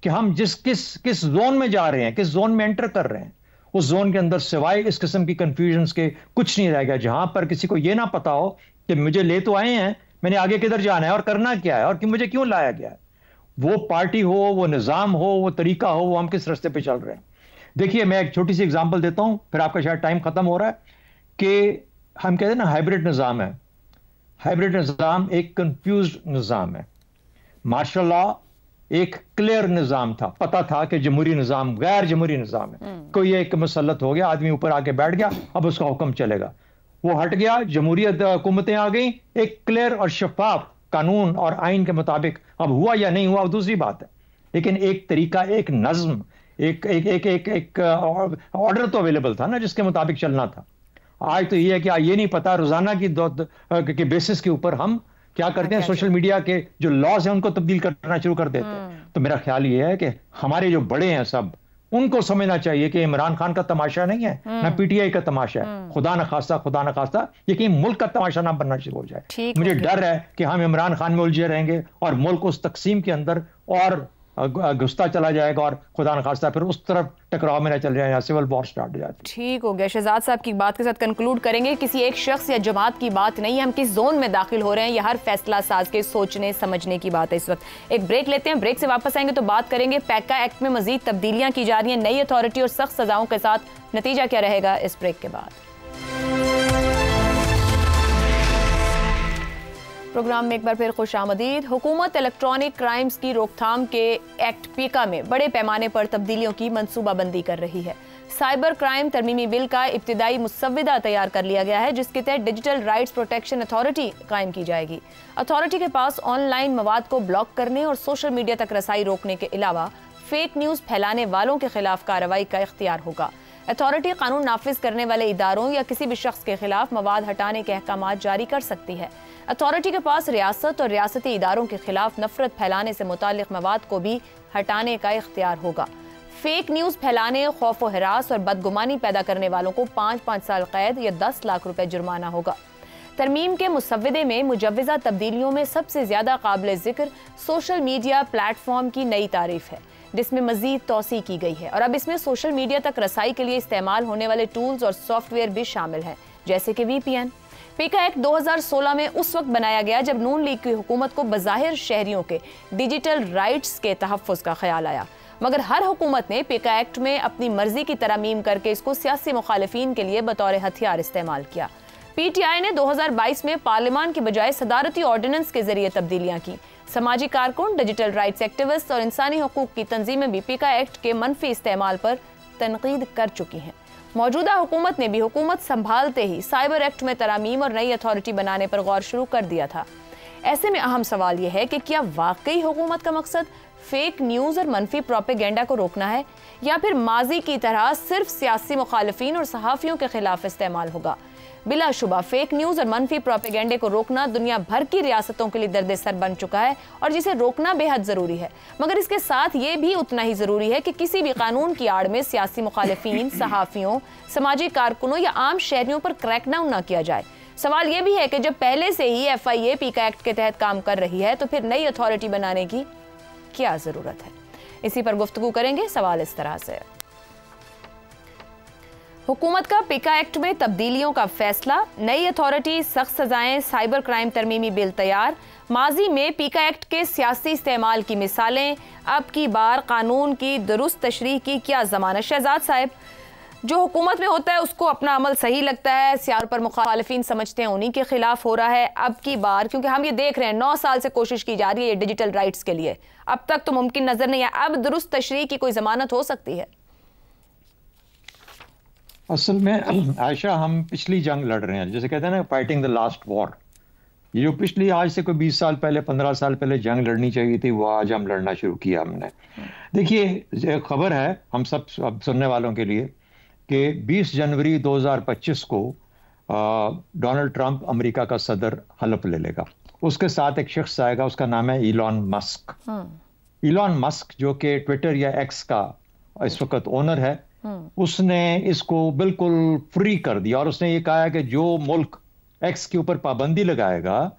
कि हम किस जोन में जा रहे हैं, किस जोन में एंटर कर रहे हैं। उस जोन के अंदर सिवाय इस किस्म की कंफ्यूजन के कुछ नहीं रह गया, जहां पर किसी को यह ना पता हो कि मुझे ले तो आए हैं, मैंने आगे किधर जाना है और करना क्या है और कि मुझे क्यों लाया गया है। वो पार्टी हो, वो निज़ाम हो, वो तरीका हो, वो हम किस रास्ते पे चल रहे हैं। देखिए, मैं एक छोटी सी एग्जांपल देता हूं, फिर आपका शायद टाइम खत्म हो रहा है, कि हम कहते हैं ना हाइब्रिड निज़ाम है। हाइब्रिड निज़ाम एक कंफ्यूज निज़ाम है। मार्शल लॉ एक क्लियर निज़ाम था, पता था कि जमहूरी निज़ाम गैर जमहूरी निज़ाम है। कोई एक मुसल्लत हो गया, आदमी ऊपर आके बैठ गया, अब उसका हुक्म चलेगा। वो हट गया, जमहूरियत हुकूमतें आ गई, एक क्लियर और शफाफ कानून और आइन के मुताबिक। अब हुआ या नहीं हुआ दूसरी बात है, लेकिन एक तरीका, एक नज्म, एक ऑर्डर तो अवेलेबल था ना, जिसके मुताबिक चलना था। आज तो ये है कि ये नहीं पता, रोजाना की बेसिस के ऊपर हम क्या करते हैं, सोशल मीडिया के जो लॉज हैं उनको तब्दील करना शुरू कर देते हैं। तो मेरा ख्याल ये है कि हमारे जो बड़े हैं सब, उनको समझना चाहिए कि इमरान खान का तमाशा नहीं है, ना पीटीआई का तमाशा है। खुदा न खास्ता ये कहीं मुल्क का तमाशा ना बनना शुरू हो जाए। मुझे डर है कि हम इमरान खान में उलझे रहेंगे और मुल्क उस तकसीम के अंदर और घुसता चला जाएगा और खुदा न खास्ता फिर उस तरफ टकराव में न चल जाए या सिविल वॉर स्टार्ट हो जाए। ठीक हो गया। शहजाद साहब की बात के साथ कंक्लूड करेंगे, किसी एक शख्स या जमात की बात नहीं है, हम किस जोन में दाखिल हो रहे हैं, यह हर फैसला साज के सोचने समझने की बात है। इस वक्त एक ब्रेक लेते हैं, ब्रेक से वापस आएंगे तो बात करेंगे पैका एक्ट में मजीद तब्दीलियां की जा रही हैं, नई अथॉरिटी और सख्त सजाओं के साथ नतीजा क्या रहेगा, इस ब्रेक के बाद। प्रोग्राम में एक बार फिर खुशामदीद। हुकूमत इलेक्ट्रॉनिक क्राइम्स की रोकथाम के एक्ट पीका में बड़े पैमाने पर तब्दीलियों की मंसूबाबंदी कर रही है। साइबर क्राइम तरमीमी बिल का इब्तिदाई मुसव्विदा तैयार कर लिया गया है, जिसके तहत डिजिटल राइट्स प्रोटेक्शन अथॉरिटी कायम की जाएगी। अथॉरिटी के पास ऑनलाइन मवाद को ब्लॉक करने और सोशल मीडिया तक रसाई रोकने के अलावा फेक न्यूज़ फैलाने वालों के खिलाफ कार्रवाई का इख्तियार होगा। अथॉरिटी कानून नाफिज करने वाले इदारों या किसी भी शख्स के खिलाफ मवाद हटाने के अहकामात जारी कर सकती है। अथॉरिटी के पास रियासत और रियासती इदारों के खिलाफ नफरत फैलाने से मुतालिक मवाद को भी हटाने का इख्तियार होगा। फेक न्यूज़ फैलाने, खौफ व हिरास और बदगुमानी पैदा करने वालों को 5 साल कैद या 10 लाख रुपए जुर्माना होगा। तरमीम के मुसव्विदे में मुजव्वज़ा तब्दीलियों में सबसे ज्यादा काबिल जिक्र सोशल मीडिया प्लेटफॉर्म की नई तारीफ है, जिसमें मजीद तौसी की गई है और अब इसमें सोशल मीडिया तक रसाई के लिए इस्तेमाल होने वाले टूल्स और सॉफ्टवेयर भी शामिल हैं, जैसे कि VPN। पीका एक्ट 2016 में उस वक्त बनाया गया जब नून लीग की हुकूमत को बज़ाहिर शहरियों के डिजिटल राइट्स के तहफ़्फ़ुज़ का ख्याल आया, मगर हर हुकूमत ने पीका एक्ट में अपनी मर्जी की तरमीम करके इसको सियासी मुखालिफिन के लिए बतौर हथियार इस्तेमाल किया। PTI ने 2022 में पार्लियामान की बजाय सदारती ऑर्डिनेंस के जरिए तब्दीलियां की। समाजी कारकुन, डिजिटल राइट्स एक्टिविस्ट और इंसानी हकूक की तंजीमें भी पीका एक्ट के मनफी इस्तेमाल पर तनकीद कर चुकी हैं। मौजूदा हुकूमत ने भी हुकूमत संभालते ही साइबर एक्ट में तरामीम और नई अथॉरिटी बनाने पर गौर शुरू कर दिया था। ऐसे में अहम सवाल यह है कि क्या वाकई हुकूमत का मकसद फेक न्यूज़ और मनफी प्रोपेगेंडा को रोकना है, या फिर माजी की तरह सिर्फ सियासी मुखालिफिन और सहाफ़ियों के खिलाफ इस्तेमाल होगा। बिलाशुबा फेक न्यूज़ और मनफी प्रोपेगेंडे को रोकना दुनिया भर की रियासतों के लिए दर्द सर बन चुका है और जिसे रोकना बेहद ज़रूरी है, मगर इसके साथ ये भी उतना ही ज़रूरी है कि किसी भी कानून की आड़ में सियासी मुखालिफिन, सहाफ़ियों, समाजी कारकुनों या आम शहरियों पर क्रैकडाउन ना किया जाए। सवाल ये भी है कि जब पहले से ही FIA पीका एक्ट के तहत काम कर रही है तो फिर नई अथॉरिटी बनाने की क्या ज़रूरत है। इसी पर गुफ्तगू करेंगे। सवाल इस तरह से, हुकूमत का पीका एक्ट में तब्दीलियों का फैसला, नई अथॉरिटी, सख्त सजाएं, साइबर क्राइम तरमीमी बिल तैयार, माजी में पीका एक्ट के सियासी इस्तेमाल की मिसालें, अब की बार कानून की दुरुस्त तशरीह की क्या ज़मानत। शहजाद साहब, जो हुकूमत में होता है उसको अपना अमल सही लगता है, सियार पर मुखालिफिन समझते हैं उन्हीं के खिलाफ हो रहा है। अब की बार क्योंकि हम ये देख रहे हैं 9 साल से कोशिश की जा रही है डिजिटल राइट्स के लिए, अब तक तो मुमकिन नजर नहीं है, अब दुरुस्त तशरीह की कोई जमानत हो सकती है? असल में आयशा, हम पिछली जंग लड़ रहे हैं, जैसे कहते हैं ना, फाइटिंग द लास्ट वॉर। ये जो पिछली, आज से कोई 20 साल पहले, 15 साल पहले जंग लड़नी चाहिए थी, वो आज हम लड़ना शुरू किया हमने। देखिए, खबर है हम सब सुनने वालों के लिए कि 20 जनवरी 2025 को डोनाल्ड ट्रंप अमेरिका का सदर हलफ ले लेगा। उसके साथ एक शख्स आएगा, उसका नाम है इलॉन मस्क। इलॉन मस्क जो कि ट्विटर या एक्स का इस वक्त ओनर है, उसने इसको बिल्कुल फ्री कर दिया और उसने ये कहा है कि जो मुल्क एक्स के ऊपर पाबंदी लगाएगा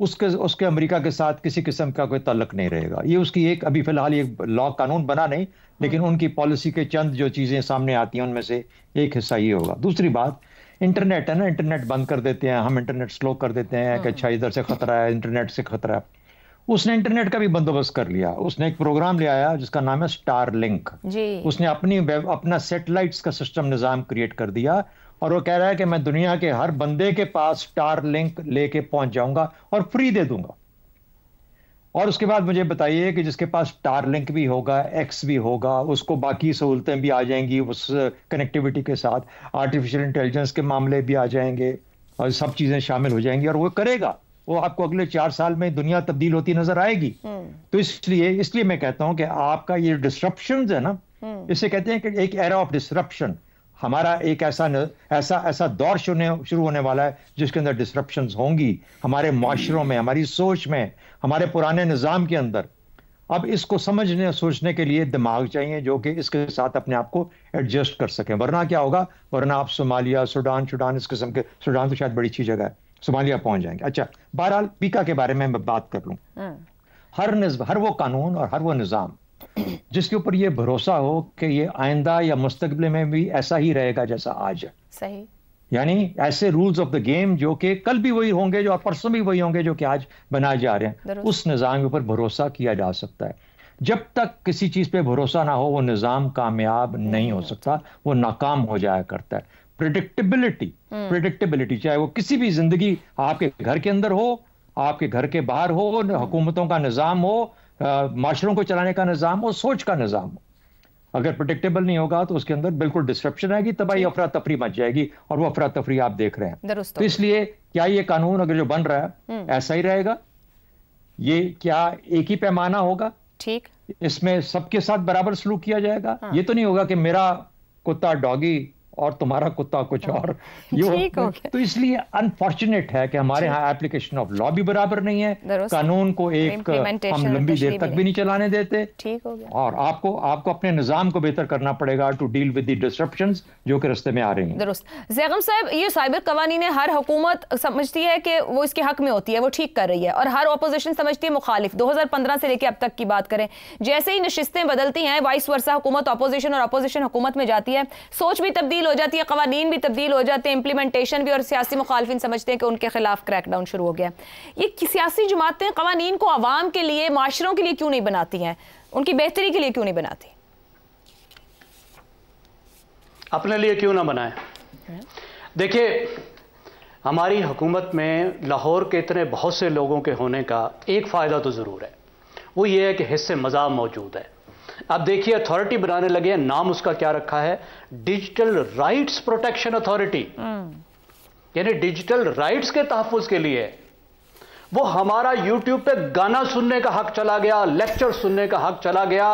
उसके अमेरिका के साथ किसी किस्म का कोई ताल्लुक नहीं रहेगा। ये उसकी एक अभी फिलहाल ये लॉ कानून बना नहीं, लेकिन उनकी पॉलिसी के चंद जो चीजें सामने आती हैं उनमें से एक हिस्सा ये होगा। दूसरी बात, इंटरनेट है ना, इंटरनेट बंद कर देते हैं हम, इंटरनेट स्लो कर देते हैं कि अच्छा इधर से खतरा है, इंटरनेट से खतरा है। उसने इंटरनेट का भी बंदोबस्त कर लिया। उसने एक प्रोग्राम ले आया जिसका नाम है स्टारलिंक। उसने अपना सैटेलाइट्स का सिस्टम निजाम क्रिएट कर दिया और वो कह रहा है कि मैं दुनिया के हर बंदे के पास स्टारलिंक लेके पहुंच जाऊंगा और फ्री दे दूंगा। और उसके बाद मुझे बताइए कि जिसके पास स्टारलिंक भी होगा, एक्स भी होगा, उसको बाकी सहूलतें भी आ जाएंगी उस कनेक्टिविटी के साथ, आर्टिफिशियल इंटेलिजेंस के मामले भी आ जाएंगे और सब चीजें शामिल हो जाएंगी और वो करेगा। वो आपको अगले 4 साल में दुनिया तब्दील होती नजर आएगी। तो इसलिए मैं कहता हूं कि आपका ये डिसरप्शन है ना, इसे कहते हैं कि एक एरा ऑफ डिसरप्शन। हमारा एक ऐसा दौर शुरू होने वाला है जिसके अंदर डिसरप्शंस होंगी हमारे माशरों में, हमारी सोच में, हमारे पुराने निज़ाम के अंदर। अब इसको समझने और सोचने के लिए दिमाग चाहिए जो कि इसके साथ अपने आप को एडजस्ट कर सकें। वरना क्या होगा, वरना आप सोमालिया, सुडान इस किस्म के, सुडान तो शायद बड़ी अच्छी जगह है, सोमालिया पहुंच जाएंगे। अच्छा, बहरहाल पीका के बारे में मैं बात कर लूं। हर वो कानून और हर वो निज़ाम जिसके ऊपर ये भरोसा हो कि ये आइंदा या मुस्तकबिल में भी ऐसा ही रहेगा जैसा आज है, सही, यानी ऐसे रूल्स ऑफ द गेम जो कि कल भी वही होंगे, जो परसों भी वही होंगे जो कि आज बनाए जा रहे हैं, उस निज़ाम के ऊपर भरोसा किया जा सकता है। जब तक किसी चीज पे भरोसा ना हो वो निज़ाम कामयाब नहीं हो सकता, वो नाकाम हो जाया करता है। प्रेडिक्टेबिलिटी चाहे वो किसी भी जिंदगी, आपके घर के अंदर हो, आपके घर के बाहर हो, हुकूमतों का निज़ाम हो, माशरों को चलाने का निज़ाम हो, सोच का निज़ाम हो, अगर प्रेडिक्टेबल नहीं होगा तो उसके अंदर बिल्कुल डिस्ट्रप्शन आएगी, तबाही, अफरा तफरी मच जाएगी और वो अफरा तफरी आप देख रहे हैं। तो इसलिए क्या ये कानून अगर जो बन रहा है ऐसा ही रहेगा? ये क्या एक ही पैमाना होगा? ठीक, इसमें सबके साथ बराबर सलूक किया जाएगा? ये तो नहीं होगा कि मेरा कुत्ता डॉगी और तुम्हारा कुत्ता कुछ और। ये तो इसलिए अनफॉर्चुनेट है कि हमारे यहाँ एप्लीकेशन ऑफ लॉ भी बराबर नहीं है, कानून को एक हम लंबी देर तक भी नहीं चलाने देते। ठीक हो गया। और आपको अपने निजाम को बेहतर करना पड़ेगा to deal with the disruptions जो कि रास्ते में आ रही हैं। दुरुस्त। ज़ैगम साहब, ये साइबर कवानीन हर हुकूमत समझती है कि वो इसके हक में होती है, वो ठीक कर रही है, और हर ऑपोजिशन समझती है मुखालिफ। 2015 से लेकर अब तक की बात करें, जैसे ही नशिस्तें बदलती हैं, वाइस वर्सा हुकूमत ऑपोजिशन और ऑपोजिशन हुकूमत में जाती है, सोच भी तब्दील हो जाती है, कवानीन भी तब्दील हो जाते हैं, इंप्लीमेंटेशन भी, और सियासी मुखालिफिन समझते हैं कि उनके खिलाफ क्रैकडाउन शुरू हो गया। ये सियासी जमातें कवानीन को आवाम के लिए, माशरों के लिए क्यों नहीं बनाती हैं? उनकी बेहतरी के लिए क्यों नहीं बनाती? अपने लिए क्यों ना बनाए? देखिए, हमारी हुकूमत में लाहौर के इतने बहुत से लोगों के होने का एक फ़ायदा तो ज़रूर है, वो ये है कि हिस्से मज़ा मौजूद है। अब देखिए, अथॉरिटी बनाने लगे हैं, नाम उसका क्या रखा है? डिजिटल राइट्स प्रोटेक्शन अथॉरिटी, यानी डिजिटल राइट्स के तहफ़्फ़ुज़ के लिए। वो हमारा यूट्यूब पे गाना सुनने का हक चला गया, लेक्चर सुनने का हक चला गया,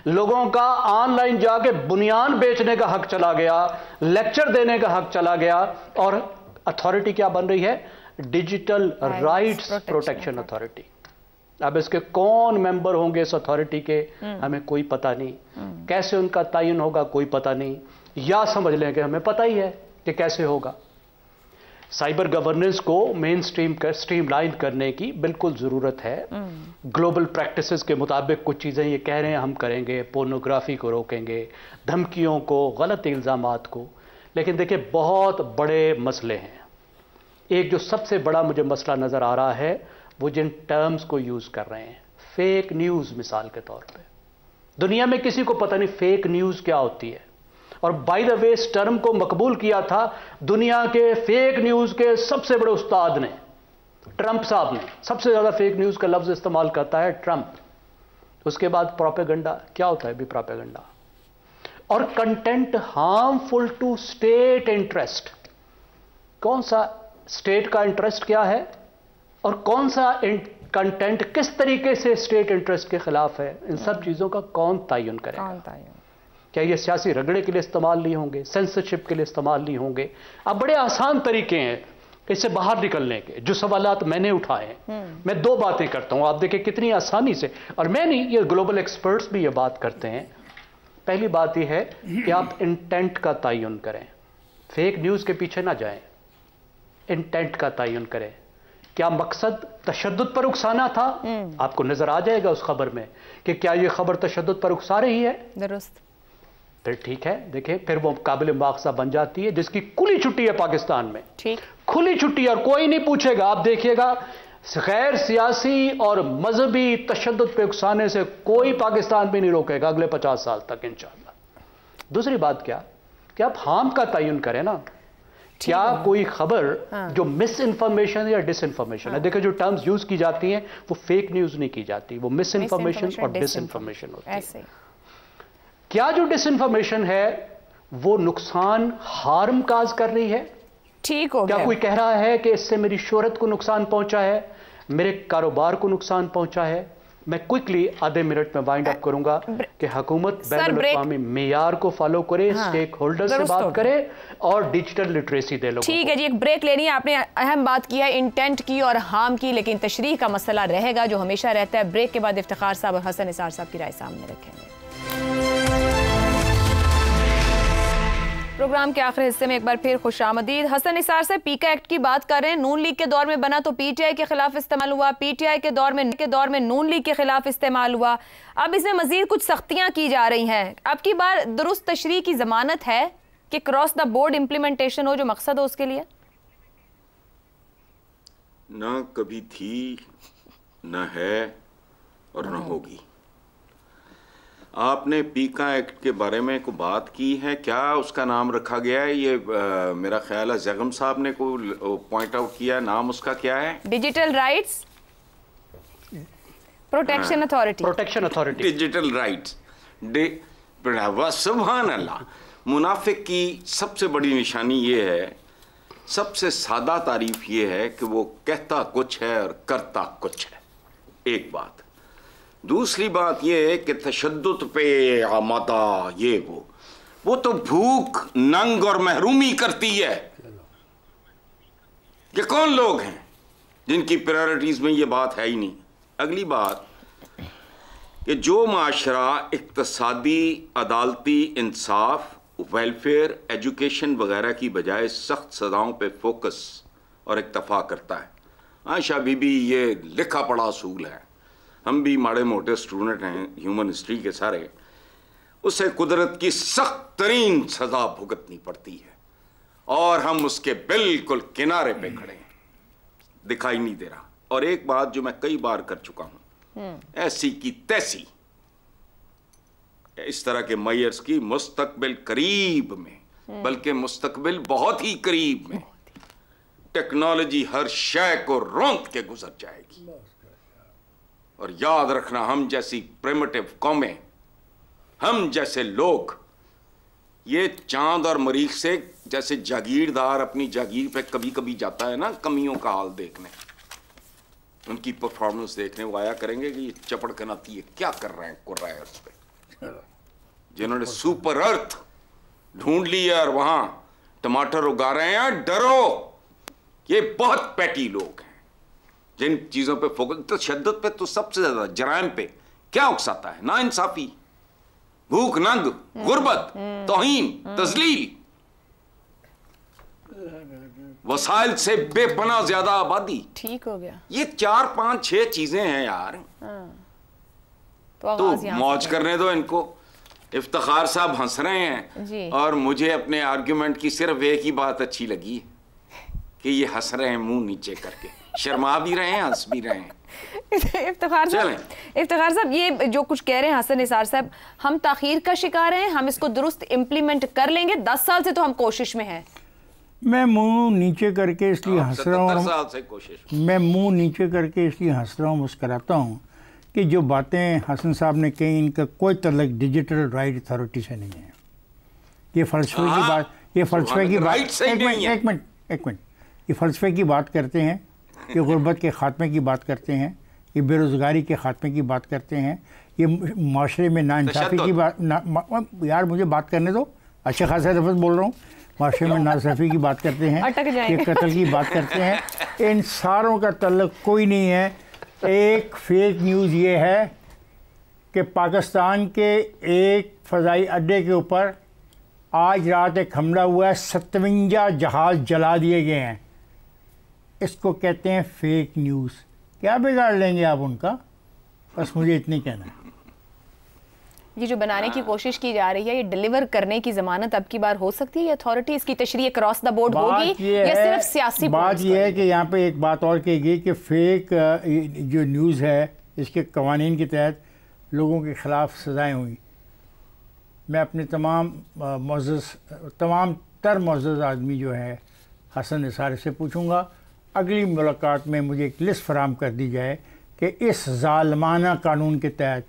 लोगों का ऑनलाइन जाके बुनियान बेचने का हक चला गया, लेक्चर देने का हक चला गया, और अथॉरिटी क्या बन रही है? Digital rights protection authority. अब इसके कौन मेंबर होंगे इस अथॉरिटी के, हमें कोई पता नहीं। कैसे उनका तयन होगा, कोई पता नहीं, या समझ लें कि हमें पता ही है कि कैसे होगा। साइबर गवर्नेंस को मेन स्ट्रीमलाइन करने की बिल्कुल ज़रूरत है। ग्लोबल प्रैक्टिसेस के मुताबिक कुछ चीज़ें ये कह रहे हैं हम करेंगे, पोर्नोग्राफी को रोकेंगे, धमकियों को, गलत इल्ज़ामात को। लेकिन देखिए, बहुत बड़े मसले हैं। एक जो सबसे बड़ा मुझे मसला नज़र आ रहा है, वो जिन टर्म्स को यूज़ कर रहे हैं, फेक न्यूज़ मिसाल के तौर पे। दुनिया में किसी को पता नहीं फेक न्यूज़ क्या होती है, और बाय द वे इस टर्म को मकबूल किया था दुनिया के फेक न्यूज़ के सबसे बड़े उस्ताद ने, ट्रंप साहब ने। सबसे ज़्यादा फेक न्यूज़ का लफ्ज़ इस्तेमाल करता है ट्रंप। उसके बाद प्रोपेगेंडा, क्या होता है भी प्रोपेगेंडा? और content harmful to state interest. कौन सा स्टेट का इंटरेस्ट क्या है, और कौन सा कंटेंट किस तरीके से स्टेट इंटरेस्ट के खिलाफ है, इन सब चीज़ों का कौन तयन करेगा? क्या ये सियासी रगड़े के लिए इस्तेमाल नहीं होंगे, सेंसरशिप के लिए इस्तेमाल नहीं होंगे? अब बड़े आसान तरीके हैं इससे बाहर निकलने के। जो सवालात मैंने उठाए हैं, मैं 2 बातें करता हूं, आप देखें कितनी आसानी से, और मैं नहीं, ये ग्लोबल एक्सपर्ट्स भी ये बात करते हैं। पहली बात यह है कि आप इंटेंट का तयन करें, फेक न्यूज़ के पीछे ना जाएं, इंटेंट का तयन करें। क्या मकसद तशद्दुद पर उकसाना था? आपको नजर आ जाएगा उस खबर में कि क्या ये खबर तशद्दुद पर उकसा रही है। दुरुस्त। फिर ठीक है, देखें, फिर वो काबिल मुआखजा बन जाती है, जिसकी खुली छुट्टी है पाकिस्तान में, ठीक, खुली छुट्टी, और कोई नहीं पूछेगा। आप देखिएगा, गैर सियासी और मजहबी तशद्दुद पे उकसाने से कोई पाकिस्तान में नहीं रोकेगा अगले 50 साल तक इंशाअल्लाह। दूसरी बात क्या कि आप हार्म का तयन करें ना। क्या कोई खबर जो मिस इन्फॉर्मेशन या डिस इन्फॉर्मेशन है, देखिए जो टर्म्स यूज की जाती हैं वो फेक न्यूज नहीं की जाती, वो मिस इन्फॉर्मेशन और डिस इन्फॉर्मेशन होती है। क्या जो डिस इन्फॉर्मेशन है वो नुकसान, हार्म काज कर रही है? ठीक हो गया। क्या कोई कह रहा है कि इससे मेरी शोहरत को नुकसान पहुंचा है, मेरे कारोबार को नुकसान पहुंचा है? मैं क्विकली आधे मिनट में वाइंड अप करूंगा कि हुकूमत बैनुल-अक़वामी मेयार को फॉलो करे, स्टेक होल्डर से बात करे और डिजिटल लिटरेसी दे लोगों को। ठीक है जी, एक ब्रेक लेनी है। आपने अहम बात की है इंटेंट की और हार्म की, लेकिन तशरीह का मसला रहेगा जो हमेशा रहता है। ब्रेक के बाद इफ्तिखार साहब और हसन निसार साहब की राय सामने रखेंगे। प्रोग्राम के आखिरी हिस्से में एक बार फिर खुशामदीद। हसन निसार से पीका एक्ट की बात कर रहे हैं। नून लीग के दौर में बना तो पीटीआई के खिलाफ इस्तेमाल हुआ, पीटीआई के दौर में नून लीग के खिलाफ इस्तेमाल हुआ। अब इसमें मजीद कुछ सख्तियां की जा रही हैं। अब की बार दुरुस्त तशरीह की जमानत है कि क्रॉस द बोर्ड इम्प्लीमेंटेशन हो, जो मकसद हो उसके लिए? ना कभी थी, न है और न होगी। आपने पीका एक्ट के बारे में को बात की है, क्या उसका नाम रखा गया है? ये मेरा ख्याल है जगम साहब ने को पॉइंट आउट किया, नाम उसका क्या है? Digital rights protection authority. Protection authority, digital rights. सुभान अल्लाह। मुनाफिक की सबसे बड़ी निशानी ये है, सबसे सादा तारीफ ये है कि वो कहता कुछ है और करता कुछ है। एक बात। दूसरी बात यह है कि तशद्दुद पे आमादा ये वो तो भूख, नंग और महरूमी करती है। ये कौन लोग हैं जिनकी प्रायोरिटीज में ये बात है ही नहीं। अगली बात कि जो माशरा इक्तसादी, अदालती, इंसाफ, वेलफेयर, एजुकेशन वगैरह की बजाय सख्त सजाओं पे फोकस और इक्तफा करता है। आयशा बीबी ये लिखा पढ़ा असूल है, हम भी माड़े मोटे स्टूडेंट हैं ह्यूमन हिस्ट्री के सारे। उसे कुदरत की सख्त तरीन सजा भुगतनी पड़ती है और हम उसके बिल्कुल किनारे पे खड़े हैं, दिखाई नहीं दे रहा। और एक बात जो मैं कई बार कर चुका हूं, ऐसी की तैसी इस तरह के मैयर्स की मुस्तकबिल करीब में, बल्कि मुस्तकबिल बहुत ही करीब में टेक्नोलॉजी हर शय को रौंद के गुजर जाएगी। और याद रखना, हम जैसी प्रिमिटिव कौमें, हम जैसे लोग, ये चांद और मरीख से जैसे जागीरदार अपनी जागीर पे कभी कभी जाता है ना कमियों का हाल देखने, उनकी परफॉर्मेंस देखने वो आया करेंगे कि ये चपड़ कनाती है क्या कर रहे हैं कुर्रायर्स पे, जिन्होंने सुपर अर्थ ढूंढ लिया और वहां टमाटर उगा रहे हैं। डरो, ये बहुत पैटी लोग हैं जिन चीजों पे फोकस। तशद्दुद पे तो सबसे ज्यादा, जराइम पे क्या उकसाता है? ना इंसाफी, भूख, नंग, गुर्बत, तौहीन, तजलील, वसाइल से बेपनाह ज्यादा आबादी। ठीक हो गया। ये 4, 5, 6 चीजें हैं यार। तो मौज करने दो इनको। इफ्तिखार साहब हंस रहे हैं और मुझे अपने आर्ग्यूमेंट की सिर्फ एक ही बात अच्छी लगी कि ये हंस रहे हैं मुंह नीचे करके, शर्मा भी रहे हैं, हंस भी रहे हैं। इफ्तिखार साहब ये जो कुछ कह रहे हैं हसन निसार साहब, हम ताखीर का शिकार हैं, हम इसको दुरुस्त इम्प्लीमेंट कर लेंगे। 10 साल से तो हम कोशिश में हैं। मैं मुंह नीचे करके इसलिए हंस रहा हूँ, मैं मुंह नीचे करके इसलिए हंस रहा हूँ, मुस्कराता हूँ कि जो बातें हसन साहब ने कही इनका कोई तल्लुक डिजिटल राइट अथॉरिटी से नहीं है। ये फ़लसफे की बात, ये फ़लसफे की बात, एक मिनट, ये फ़लसफे की बात करते हैं, ये गुर्बत के ख़ात्मे की बात करते हैं, ये बेरोज़गारी के ख़ात्मे की बात करते हैं, ये माशरे में नाइंसाफ़ी की बात। यार मुझे बात करने दो, अच्छे खासा लफ्ज़ बोल रहा हूँ। माशरे में नाइंसाफ़ी की बात करते हैं, ये कत्ल की बात करते हैं। इन सारों का तल्लुक कोई नहीं है। एक फेक न्यूज़ ये है कि पाकिस्तान के एक फ़ज़ाई अड्डे के ऊपर आज रात एक हमला हुआ है, 57 जहाज़ जला दिए गए हैं। इसको कहते हैं फेक न्यूज़। क्या बिगाड़ लेंगे आप उनका? बस मुझे इतनी कहना है। ये जो बनाने की कोशिश की जा रही है, ये डिलीवर करने की जमानत अब की बार हो सकती है? अथॉरिटी इसकी तशरीह क्रॉस द बोर्ड होगी या सिर्फ सियासी? बात ये है कि यहाँ पे एक बात और कही गई कि फेक जो न्यूज़ है इसके कवानीन के तहत लोगों के ख़िलाफ़ सज़ाएँ हुई। मैं अपने तमाम मुअज़्ज़ज़ आदमी जो है हसन निसार से पूछूंगा, अगली मुलाकात में मुझे एक लिस्ट फराहम कर दी जाए कि इस ज़ालिमाना कानून के तहत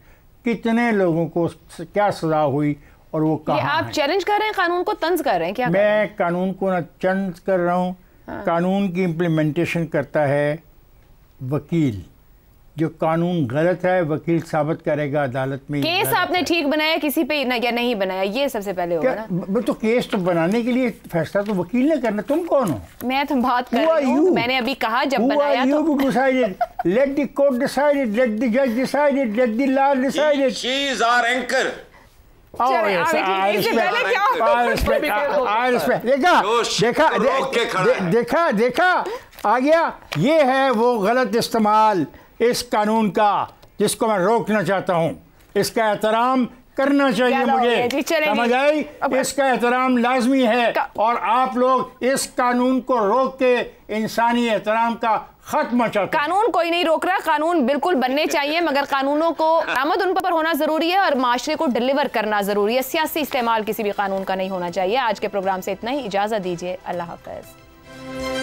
कितने लोगों को क्या सज़ा हुई और वो कहाँ है। आप चैलेंज कर रहे हैं कानून को, तंज कर रहे हैं क्या? मैं कानून को ना चैलेंज कर रहा हूँ। कानून की इम्प्लीमेंटेशन करता है वकील। जो कानून गलत है वकील साबित करेगा अदालत में। केस आपने ठीक बनाया किसी पे या नहीं बनाया, ये सबसे पहले होगा ना। तो केस तो बनाने के लिए फैसला तो वकील ने करना। तुम कौन हो? मैं तो बात कर रही हूँ। मैंने अभी कहा जब बनाया तो let the court decide it, let the judge decide it, let the law decide it. She is our anchor. देखा आ गया। ये है वो गलत इस्तेमाल इस कानून का जिसको मैं रोकना चाहता हूँ। इसका एहतराम करना चाहिए मुझे, समझ आई? इसका एहतराम लाजमी है और आप लोग इस कानून को रोक के इंसानी एहतराम का खत्म चाहते। कानून कोई नहीं रोक रहा, कानून बिल्कुल बनने चाहिए, मगर कानूनों को आमद उन पर होना जरूरी है और माशरे को डिलीवर करना जरूरी है। सियासी इस्तेमाल किसी भी कानून का नहीं होना चाहिए। आज के प्रोग्राम से इतना ही, इजाजत दीजिए। अल्लाह हाफ़िज़।